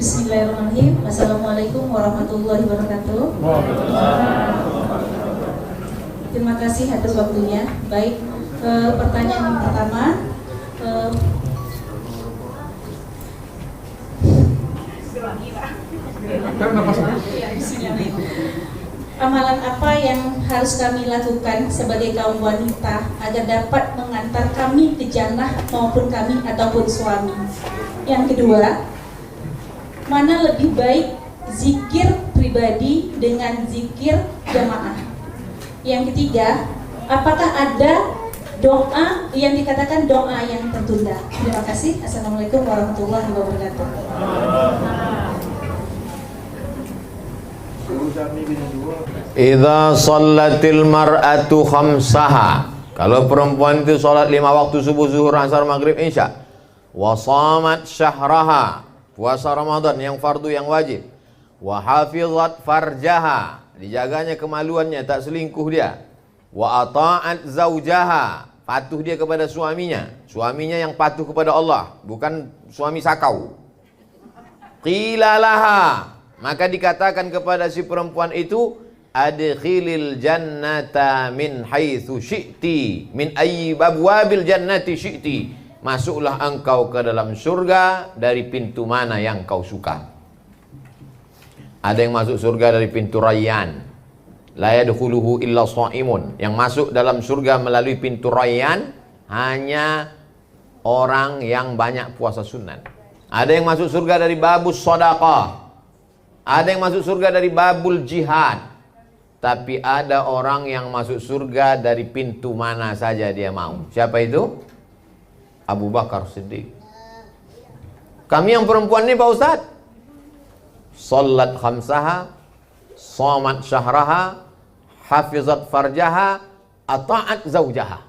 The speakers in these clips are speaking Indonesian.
Bismillahirrahmanirrahim. Assalamualaikum warahmatullahi wabarakatuh. Terima kasih atas waktunya. Baik, pertanyaan yang pertama, amalan apa yang harus kami lakukan sebagai kaum wanita agar dapat mengantar kami ke jannah maupun kami ataupun suami? Yang kedua, mana lebih baik zikir pribadi dengan zikir jamaah? Yang ketiga, apakah ada doa yang dikatakan doa yang tertunda? Terima kasih. Assalamualaikum warahmatullahi wabarakatuh. Idza shallatil mar'atu khamsaha, kalau perempuan itu salat 5 waktu subuh, zuhur, asar, maghrib, isya, wa shamat syahraha, puasa Ramadan yang fardu yang wajib, wa hafizat farjaha, dijaganya kemaluannya, tak selingkuh dia, wa ata'at zaujaha, patuh dia kepada suaminya, suaminya yang patuh kepada Allah, bukan suami sakau. Qila laha, maka dikatakan kepada si perempuan itu, adkhilil jannata min haitsu syi'ti, min ayyi abwabil jannati syi'ti, masuklah engkau ke dalam surga dari pintu mana yang kau suka. Ada yang masuk surga dari pintu Rayyan, la yadkhuluhu illa shaimun, yang masuk dalam surga melalui pintu Rayyan hanya orang yang banyak puasa sunat. Ada yang masuk surga dari babus shadaqah, ada yang masuk surga dari babul jihad. Tapi ada orang yang masuk surga dari pintu mana saja dia mau. Siapa itu? Abu Bakar Siddiq. Kami yang perempuan ini Pak Ustadz, salat khamsaha, shamat syahraha, hafizat farjaha, ata'at zaujaha.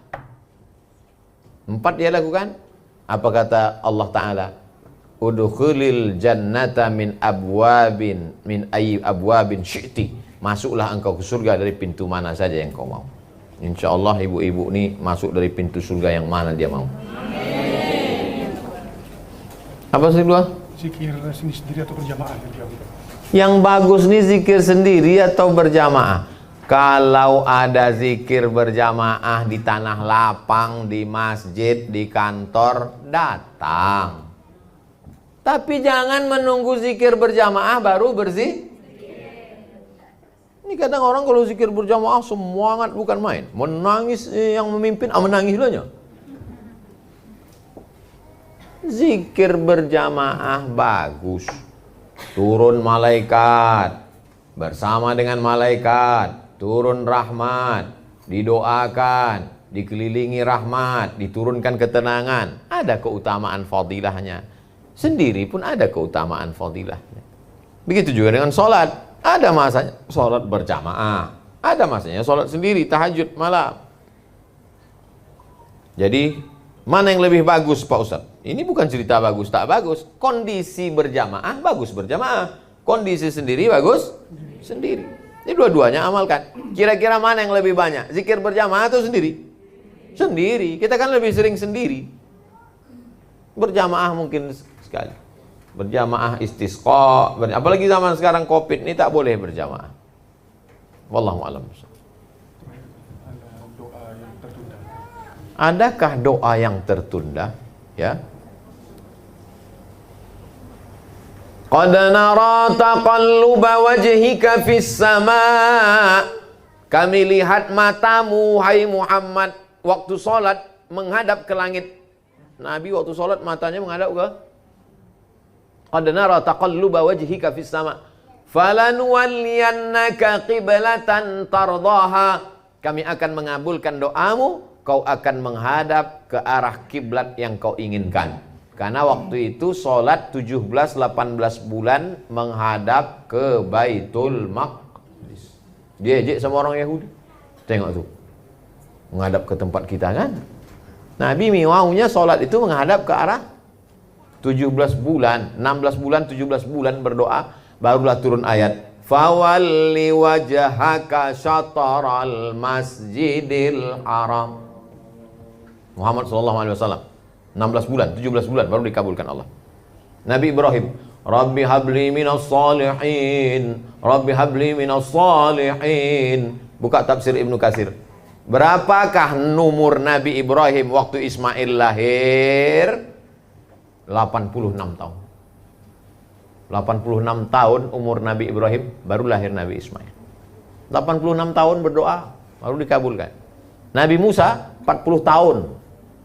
4 dia lakukan. Apa kata Allah Ta'ala? Udkhulil jannata min abwabin, min ayyi abwabin syi'ti, masuklah engkau ke surga dari pintu mana saja yang kau mau. InsyaAllah ibu-ibu ini masuk dari pintu surga yang mana dia mau. Apa sih dua? Zikir sendiri atau berjamaah? Yang bagus nih zikir sendiri atau berjamaah. Kalau ada zikir berjamaah di tanah lapang, di masjid, di kantor, datang. Tapi jangan menunggu zikir berjamaah baru berzikir. Ini kadang orang kalau zikir berjamaah semangat bukan main. Menangis yang memimpin, menangis dulunya. Zikir berjamaah bagus. Turun malaikat, bersama dengan malaikat, turun rahmat, didoakan, dikelilingi rahmat, diturunkan ketenangan. Ada keutamaan fadilahnya. Sendiri pun ada keutamaan fadilahnya. Begitu juga dengan sholat. Ada masanya sholat berjamaah, ada masanya sholat sendiri, tahajud malam. Jadi mana yang lebih bagus Pak Ustadz? Ini bukan cerita bagus tak bagus. Kondisi berjamaah bagus berjamaah, kondisi sendiri bagus sendiri. Ini dua-duanya amalkan. Kira-kira mana yang lebih banyak? Zikir berjamaah atau sendiri? Sendiri. Kita kan lebih sering sendiri. Berjamaah mungkin sekali. Berjamaah istisqa, apalagi zaman sekarang Covid ini tak boleh berjamaah. Wallahu a'lam. Adakah doa yang tertunda? Ya. Qad nara taqalluba wajhika fis sama'. Kami lihat matamu hai Muhammad waktu salat menghadap ke langit. Nabi waktu salat matanya menghadap ke, qad nara taqalluba wajhika fis sama' falanuwalliyannaka qiblatan tardaha. Kami akan mengabulkan doamu, kau akan menghadap ke arah kiblat yang kau inginkan. Karena waktu itu salat 17-18 bulan menghadap ke Baitul Maqdis. Dia ejek sama orang Yahudi. Tengok tuh. Menghadap ke tempat kita kan. Nabi maunya salat itu menghadap ke arah 17 bulan, 16 bulan, 17 bulan berdoa, barulah turun ayat fawalli wajhaka syataral masjidil haram. Muhammad sallallahu alaihi wasallam 16 bulan, 17 bulan baru dikabulkan Allah. Nabi Ibrahim Rabbi habli minas salihin, Rabbi habli minas salihin. Buka tafsir Ibnu Katsir. Berapakah umur Nabi Ibrahim waktu Ismail lahir? 86 tahun. 86 tahun umur Nabi Ibrahim, baru lahir Nabi Ismail. 86 tahun berdoa, baru dikabulkan. Nabi Musa 40 tahun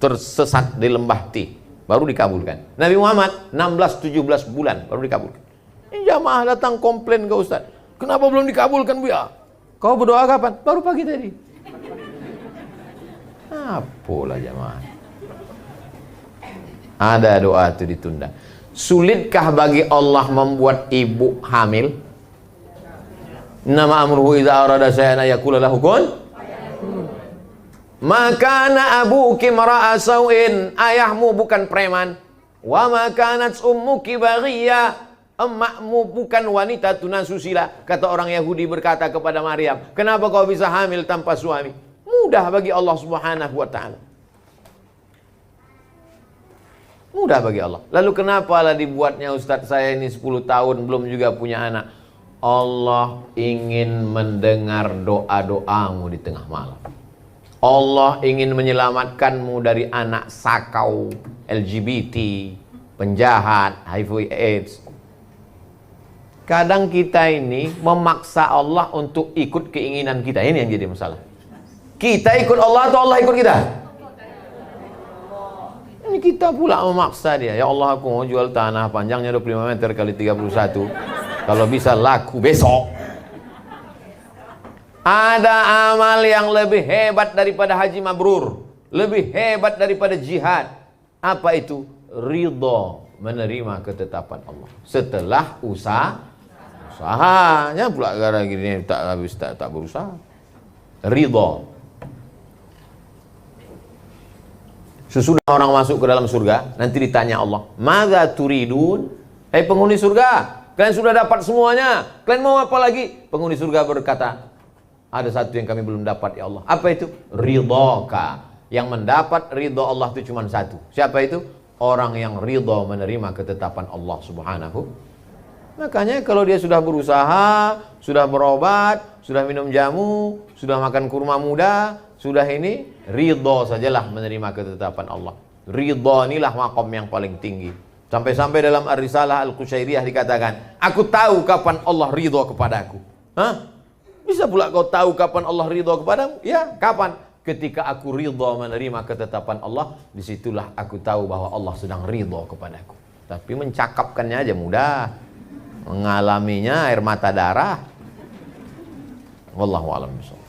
tersesat di lembah Ti, baru dikabulkan. Nabi Muhammad 16-17 bulan, baru dikabulkan. Ini jamaah datang komplain ke Ustaz, kenapa belum dikabulkan Bu ya? Kau berdoa kapan? Baru pagi tadi. Apalah jamaah. Ada doa itu ditunda. Sulitkah bagi Allah membuat ibu hamil? Nama amruhu idza arada syai'an yaqulu lahu kun. Makana abuki mara'a sau'in, ayahmu bukan preman. Wa makanat ummuki baghiya, emakmu bukan wanita tunasusila. Kata orang Yahudi berkata kepada Maryam, kenapa kau bisa hamil tanpa suami? Mudah bagi Allah Subhanahu wa ta'ala. Mudah bagi Allah. Lalu kenapa lah dibuatnya Ustadz saya ini 10 tahun belum juga punya anak? Allah ingin mendengar doa-doamu di tengah malam. Allah ingin menyelamatkanmu dari anak sakau, LGBT, penjahat, HIV AIDS. Kadang kita ini memaksa Allah untuk ikut keinginan kita. Ini yang jadi masalah. Kita ikut Allah atau Allah ikut kita? Ini kita pula memaksa dia. Ya Allah, aku mau jual tanah panjangnya 25 meter kali 31. Kalau bisa laku besok. Ada amal yang lebih hebat daripada haji mabrur, lebih hebat daripada jihad. Apa itu? Ridho menerima ketetapan Allah setelah usahanya pula gara gini tak berusaha. Ridho. Sesudah orang masuk ke dalam surga, nanti ditanya Allah, "Madza turidun?" Hai penghuni surga, kalian sudah dapat semuanya. Kalian mau apa lagi? Penghuni surga berkata, ada satu yang kami belum dapat ya Allah. Apa itu? Ridhoka. Yang mendapat ridho Allah itu cuma satu. Siapa itu? Orang yang ridho menerima ketetapan Allah Subhanahu. Makanya kalau dia sudah berusaha, sudah berobat, sudah minum jamu, sudah makan kurma muda, sudah ini, ridho sajalah menerima ketetapan Allah. Ridho inilah makom yang paling tinggi. Sampai-sampai dalam Ar-Risalah Al-Qusyairiyah dikatakan, aku tahu kapan Allah ridho kepadaku. Hah? Bisa pula kau tahu kapan Allah ridho kepadamu? Ya, kapan? Ketika aku ridho menerima ketetapan Allah, disitulah aku tahu bahwa Allah sedang ridho kepadaku. Tapi mencakapkannya aja mudah, mengalaminya air mata darah. Wallahu a'lam bishawab.